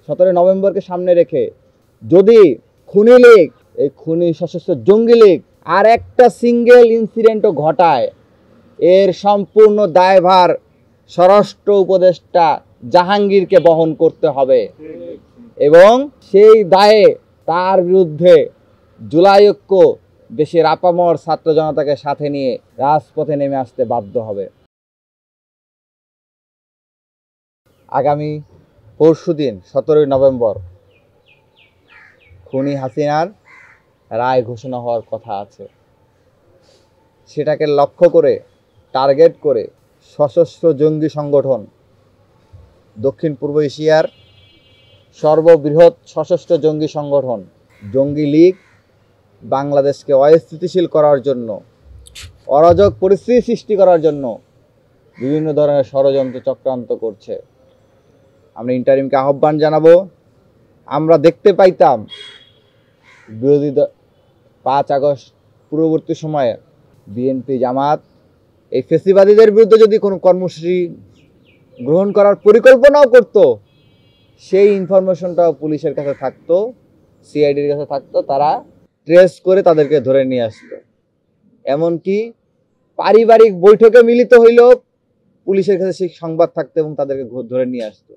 17 নভেম্বরকে সামনে রেখে যদি খুনি লীগ, এই খুনি সশস্ত্র জঙ্গি লীগ আর একটা সিঙ্গেল ইনসিডেন্টও ঘটায়, এর সম্পূর্ণ দায়ভার স্বরাষ্ট্র উপদেষ্টা জাহাঙ্গীরকে বহন করতে হবে এবং সেই দায়ে তার বিরুদ্ধে জুলাই ঐক্য দেশের আপামর ছাত্র জনতাকে সাথে নিয়ে রাজপথে নেমে আসতে বাধ্য হবে। আগামী পরশুদিন 17 নভেম্বর খুনি হাসিনার রায় ঘোষণা হওয়ার কথা আছে। সেটাকে লক্ষ্য করে, টার্গেট করে সশস্ত্র জঙ্গি সংগঠন, দক্ষিণ পূর্ব এশিয়ার সর্ববৃহৎ সশস্ত্র জঙ্গি সংগঠন জঙ্গি লীগ বাংলাদেশকে অস্থিতিশীল করার জন্য, অরাজক পরিস্থিতি সৃষ্টি করার জন্য বিভিন্ন ধরনের ষড়যন্ত্র চক্রান্ত করছে। আমরা ইন্টারিমকে আহ্বান জানাবো। আমরা দেখতে পাইতাম বিরোধী 5 আগস্ট পূর্ববর্তী সময়ে বিএনপি, জামাত এই ফেসিবাদীদের বিরুদ্ধে যদি কোনো কর্মসূচি গ্রহণ করার পরিকল্পনাও করত, সেই ইনফরমেশনটাও পুলিশের কাছে থাকতো, সিআইডির কাছে থাকতো, তারা ট্রেস করে তাদেরকে ধরে নিয়ে আসতো। এমনকি পারিবারিক বৈঠকে মিলিত হইলেও পুলিশের কাছে সেই সংবাদ থাকতো এবং তাদেরকে ধরে নিয়ে আসতো।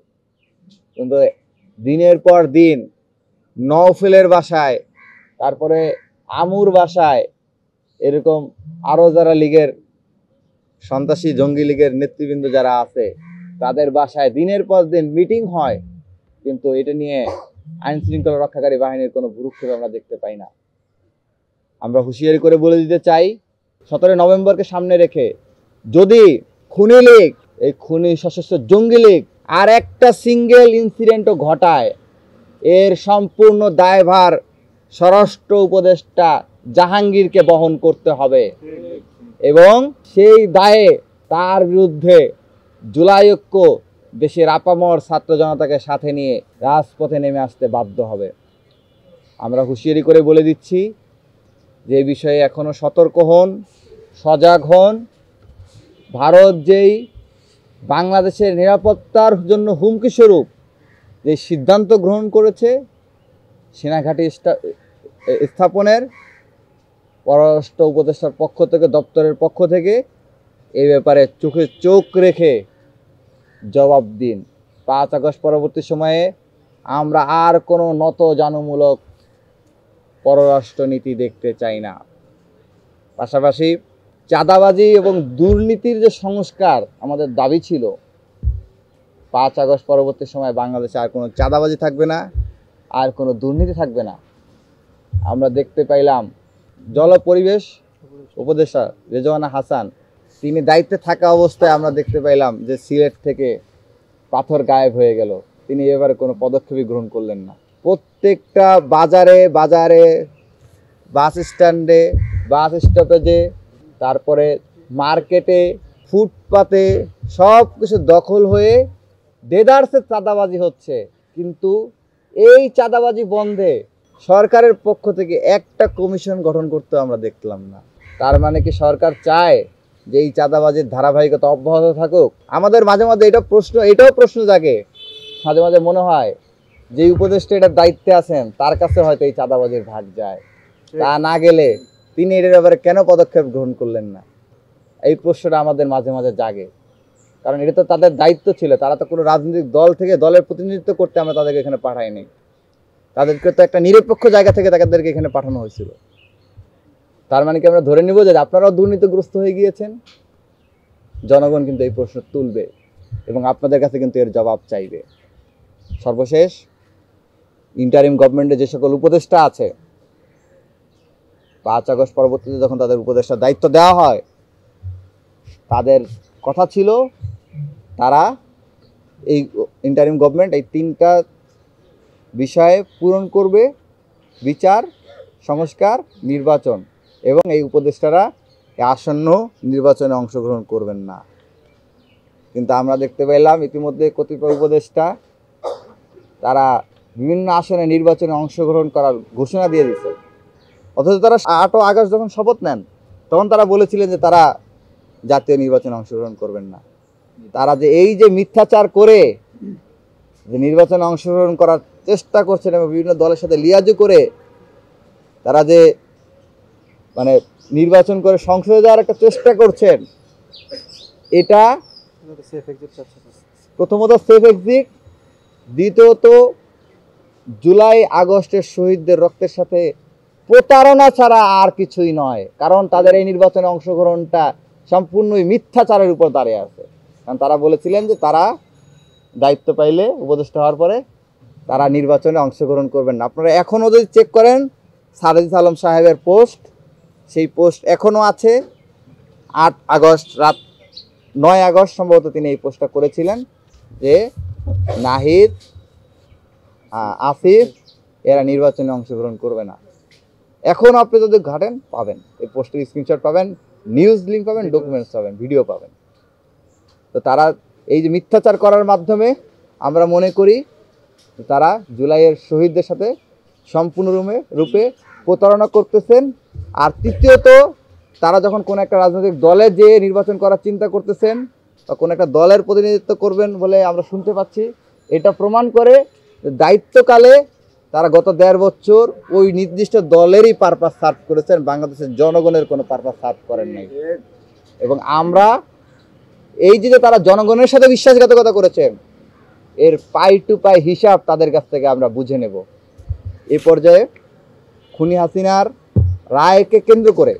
কিন্তু দিনের পর দিন নওফেলের বাসায়, তারপরে আমুর বাসায়, এরকম আরও যারা লীগের সন্ত্রাসী জঙ্গি লীগের নেতৃবৃন্দ যারা আছে তাদের বাসায় দিনের পর দিন মিটিং হয়, কিন্তু এটা নিয়ে আইন শৃঙ্খলা রক্ষাকারী বাহিনীর কোনো ভ্রুক্ষেপ আমরা দেখতে পাই না। আমরা হুঁশিয়ারি করে বলে দিতে চাই, 17 নভেম্বরকে সামনে রেখে যদি খুনি লীগ, এই খুনি সশস্ত্র জঙ্গি লীগ আর একটা সিঙ্গেল ইনসিডেন্টও ঘটায়, এর সম্পূর্ণ দায়ভার স্বরাষ্ট্র উপদেষ্টা জাহাঙ্গীরকে বহন করতে হবে এবং সেই দায়ে তার বিরুদ্ধে জুলাই ঐক্য দেশের আপামর ছাত্র জনতাকে সাথে নিয়ে রাজপথে নেমে আসতে বাধ্য হবে। আমরা হুঁশিয়ারি করে বলে দিচ্ছি যে এই বিষয়ে এখনও সতর্ক হন, সজাগ হন। ভারত যেই বাংলাদেশের নিরাপত্তার জন্য হুমকি স্বরূপ যে সিদ্ধান্ত গ্রহণ করেছে সেনাঘাঁটি স্থাপনের, পররাষ্ট্র উপদেষ্টার পক্ষ থেকে, দপ্তরের পক্ষ থেকে এই ব্যাপারে চোখে চোখ রেখে জবাব দিন। 5 আগস্ট পরবর্তী সময়ে আমরা আর কোনো নতজানুমূলক পররাষ্ট্রনীতি দেখতে চাই না। পাশাপাশি চাঁদাবাজি এবং দুর্নীতির যে সংস্কার আমাদের দাবি ছিল, 5 আগস্ট পরবর্তী সময়ে বাংলাদেশে আর কোনো চাঁদাবাজি থাকবে না, আর কোনো দুর্নীতি থাকবে না। আমরা দেখতে পাইলাম জল পরিবেশ উপদেষ্টা রেজওয়ানা হাসান, তিনি দায়িত্বে থাকা অবস্থায় আমরা দেখতে পাইলাম যে সিলেট থেকে পাথর গায়েব হয়ে গেল। তিনি এবারে কোনো পদক্ষেপই গ্রহণ করলেন না। প্রত্যেকটা বাজারে বাজারে, বাস স্ট্যান্ডে, বাস স্টপেজে, তারপরে মার্কেটে, ফুটপাতে সব কিছু দখল হয়ে দেদারসে চাঁদাবাজি হচ্ছে। কিন্তু এই চাঁদাবাজি বন্ধে সরকারের পক্ষ থেকে একটা কমিশন গঠন করতে আমরা দেখলাম না। তার মানে কি সরকার চায় যে এই চাঁদাবাজির ধারাবাহিকতা অব্যাহত থাকুক? আমাদের মাঝে মাঝে এটাও প্রশ্ন জাগে, মাঝে মাঝে মনে হয় যে উপদেষ্টা এটার দায়িত্বে আছেন তার কাছে হয়তো এই চাঁদাবাজির ভাগ যায়। তা না গেলে তিনি এটার ব্যাপারে কেন পদক্ষেপ গ্রহণ করলেন না? এই প্রশ্নটা আমাদের মাঝে মাঝে জাগে। কারণ এটা তো তাদের দায়িত্ব ছিল, তারা তো কোনো রাজনৈতিক দল থেকে দলের প্রতিনিধিত্ব করতে আমরা তাদেরকে এখানে পাঠাইনি। তাদেরকে তো একটা নিরপেক্ষ জায়গা থেকে তাদেরকে এখানে পাঠানো হয়েছিল। তার মানে কি আমরা ধরে নিব যে আপনারাও দুর্নীতিগ্রস্ত হয়ে গিয়েছেন? জনগণ কিন্তু এই প্রশ্ন তুলবে এবং আপনাদের কাছে কিন্তু এর জবাব চাইবে। সর্বশেষ, ইন্টারিম গভর্নমেন্টে যে সকল উপদেষ্টা আছে, 5 আগস্ট পরবর্তীতে যখন তাদের উপদেষ্টার দায়িত্ব দেওয়া হয়, তাদের কথা ছিল তারা এই ইন্টারিম গভর্নমেন্ট এই 3টা বিষয়ে পূরণ করবে: বিচার, সংস্কার, নির্বাচন। এবং এই উপদেষ্টারা আসন্ন নির্বাচনে অংশগ্রহণ করবেন না। কিন্তু আমরা দেখতে পেলাম ইতিমধ্যে কতিপয় উপদেষ্টা তারা বিভিন্ন আসনে নির্বাচনে অংশগ্রহণ করার ঘোষণা দিয়ে দিচ্ছে, অথচ তারা 8 আগস্ট যখন শপথ নেন তখন তারা বলেছিলেন যে তারা জাতীয় নির্বাচনে অংশগ্রহণ করবেন না। তারা যে এই যে মিথ্যাচার করে যে নির্বাচনে অংশগ্রহণ করার চেষ্টা করছেন এবং বিভিন্ন দলের সাথে লিয়াজু করে তারা যে মানে নির্বাচন করে সংসদে যাওয়ার একটা চেষ্টা করছেন, এটা প্রথমত সেফ এক্সিট, দ্বিতীয়ত জুলাই আগস্টের শহীদদের রক্তের সাথে প্রতারণা ছাড়া আর কিছুই নয়। কারণ তাদের এই নির্বাচনে অংশগ্রহণটা সম্পূর্ণই মিথ্যাচারের উপর দাঁড়িয়ে আছে। কারণ তারা বলেছিলেন যে তারা দায়িত্ব পাইলে, উপদেষ্টা হওয়ার পরে তারা নির্বাচনে অংশগ্রহণ করবেন না। আপনারা এখনও যদি চেক করেন সারজিস আলম সাহেবের পোস্ট, সেই পোস্ট এখনও আছে। 8 আগস্ট রাত 9 আগস্ট সম্ভবত তিনি এই পোস্টটা করেছিলেন যে নাহিদ, আসিফ এরা নির্বাচনে অংশগ্রহণ করবে না। এখন আপনি যদি ঘাটেন পাবেন, এই পোস্টের স্ক্রিনশট পাবেন, নিউজ লিঙ্ক পাবেন, ডকুমেন্টস পাবেন, ভিডিও পাবেন। তো তারা এই যে মিথ্যাচার করার মাধ্যমে আমরা মনে করি তারা জুলাইয়ের শহীদদের সাথে সম্পূর্ণরূপে প্রতারণা করতেছেন। আর তৃতীয়ত, তারা যখন কোনো একটা রাজনৈতিক দলে যে নির্বাচন করার চিন্তা করতেছেন বা কোনো একটা দলের প্রতিনিধিত্ব করবেন বলে আমরা শুনতে পাচ্ছি, এটা প্রমাণ করে দায়িত্বকালে তারা গত 1.5 বছর ওই নির্দিষ্ট দলেরই পারপাস সার্ভ করেছেন, বাংলাদেশের জনগণের কোনো পারপাস সার্ভ করেন নাই। এবং আমরা এই যে তারা জনগণের সাথে বিশ্বাসঘাতকতা করেছেন, এর পাই টু পাই হিসাব তাদের কাছ থেকে আমরা বুঝে নেব। এই পর্যায়ে খুনি হাসিনার রায়কে কেন্দ্র করে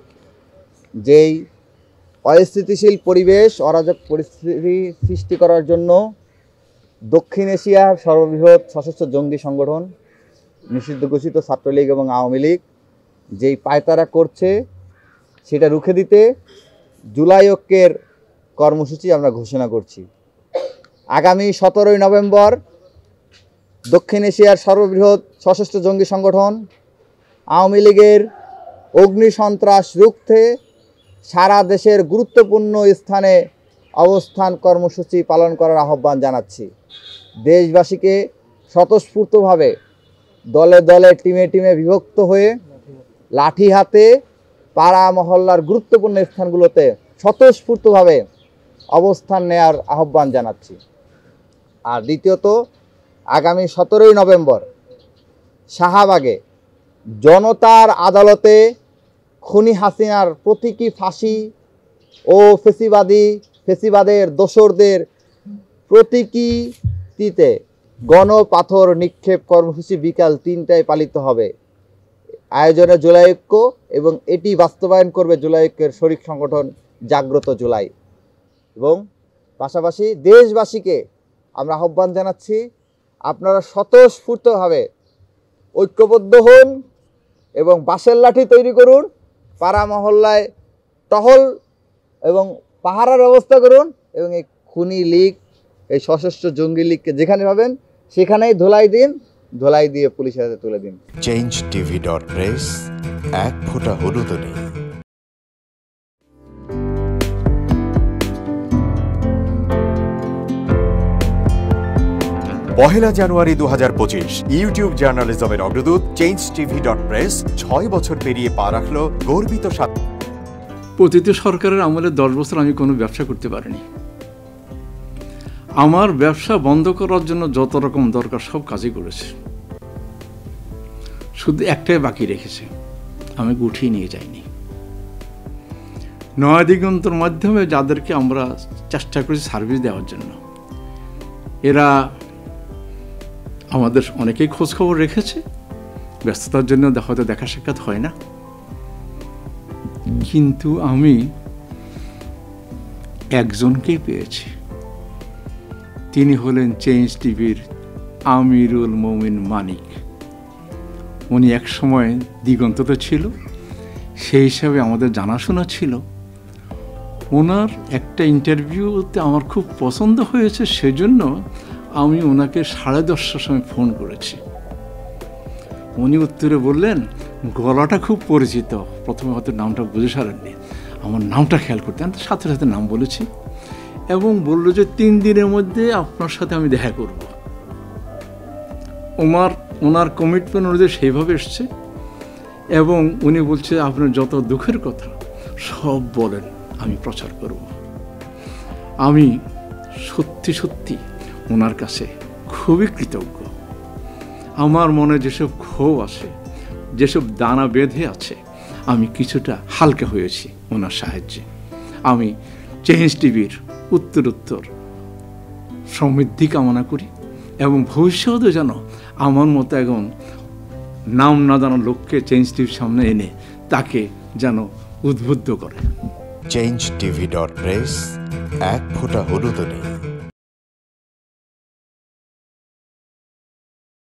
যেই অস্থিতিশীল পরিবেশ, অরাজক পরিস্থিতি সৃষ্টি করার জন্য দক্ষিণ এশিয়ার সর্ববৃহৎ সশস্ত্র জঙ্গি সংগঠন নিষিদ্ধ ঘোষিত ছাত্রলীগ এবং আওয়ামী লীগ যেই পায়তারা করছে, সেটা রুখে দিতে জুলাই ঐক্যের কর্মসূচি আমরা ঘোষণা করছি। আগামী 17 নভেম্বর দক্ষিণ এশিয়ার সর্ববৃহৎ সশস্ত্র জঙ্গি সংগঠন আওয়ামী লীগের অগ্নি সন্ত্রাস রুখতে সারা দেশের গুরুত্বপূর্ণ স্থানে অবস্থান কর্মসূচি পালন করার আহ্বান জানাচ্ছি। দেশবাসীকে স্বতঃস্ফূর্তভাবে দলে দলে টিমে টিমে বিভক্ত হয়ে লাঠি হাতে পাড়া মহল্লার গুরুত্বপূর্ণ স্থানগুলোতে স্বতঃস্ফূর্তভাবে অবস্থান নেয়ার আহ্বান জানাচ্ছি। আর দ্বিতীয়ত, আগামী 17 নভেম্বর শাহবাগে জনতার আদালতে খুনি হাসিনার প্রতীকী ফাঁসি ও ফেসিবাদের দোসরদের প্রতীকীতে গণপাথর নিক্ষেপ কর্মসূচি বিকাল 3টায় পালিত হবে। আয়োজনে জুলাই ঐক্য এবং এটি বাস্তবায়ন করবে জুলাই ঐক্যের শরিক সংগঠন জাগ্রত জুলাই। এবং পাশাপাশি দেশবাসীকে আমরা আহ্বান জানাচ্ছি, আপনারা স্বতঃস্ফূর্তভাবে ঐক্যবদ্ধ হন এবং বাঁশের লাঠি তৈরি করুন, পাড়া মহল্লায় টহল এবং পাহারার ব্যবস্থা করুন এবং এই খুনি লীগ, এই সশস্ত্র জঙ্গি লীগকে যেখানে পাবেন সেখানেই ধোলাই দিন, ধোলাই দিয়ে পুলিশের হাতে তুলে দিন। changetv.press, এক ফোঁটা হলুদও নেই। পহেলা জানুয়ারি 2025 ইউটিউব জার্নালিজমের অগ্রদূত changetv.press 6 বছর পেরিয়ে পা রাখল গর্বিত সাথে। প্রতিটি সরকারের আমলে 10 বছর আমি কোনো ব্যবসা করতে পারিনি। আমার ব্যবসা বন্ধ করার জন্য যত রকম দরকার সব কাজই করেছে, শুধু একটাই বাকি রেখেছে, আমি গুটিয়ে নিয়ে যাইনি। নয়া দিগন্তর মাধ্যমে যাদেরকে আমরা চেষ্টা করেছি সার্ভিস দেওয়ার জন্য, এরা আমাদের অনেকেই খোঁজখবর রেখেছে, ব্যস্ততার জন্য হয়তো দেখা সাক্ষাৎ হয় না, কিন্তু আমি একজনকেই পেয়েছি। তিনি হলেন চেঞ্জ টিভির আমিরুল মমিন মানিক। উনি এক সময় দিগন্ততে ছিল, সেই হিসাবে আমাদের জানাশোনা ছিল। ওনার একটা ইন্টারভিউতে আমার খুব পছন্দ হয়েছে, সেজন্য আমি ওনাকে 10:30টার সময় ফোন করেছি। উনি উত্তরে বললেন, গলাটা খুব পরিচিত, প্রথমে হয়তো নামটা বুঝে সারেননি, আমার নামটা খেয়াল করতে, আমি সাথে সাথে নাম বলেছি এবং বললো যে 3 দিনের মধ্যে আপনার সাথে আমি দেখা করব। ওনার কমিটমেন্ট অনুযায়ী সেইভাবে এসছে এবং উনি বলছে আপনার যত দুঃখের কথা সব বলেন, আমি প্রচার করব। আমি সত্যি সত্যি ওনার কাছে খুবই কৃতজ্ঞ। আমার মনে যেসব ক্ষোভ আছে, যেসব দানা বেঁধে আছে, আমি কিছুটা হালকা হয়েছি ওনার সাহায্যে। আমি চেঞ্জ টিভির উত্তরোত্তর সমৃদ্ধি কামনা করি এবং ভবিষ্যতে যেন আমার মতো একজন নাম না জানা লোককে চেঞ্জ টিভির সামনে এনে তাকে যেন উদ্বুদ্ধ করে। changetv.press, এক ফোঁটা হলুদও নেই।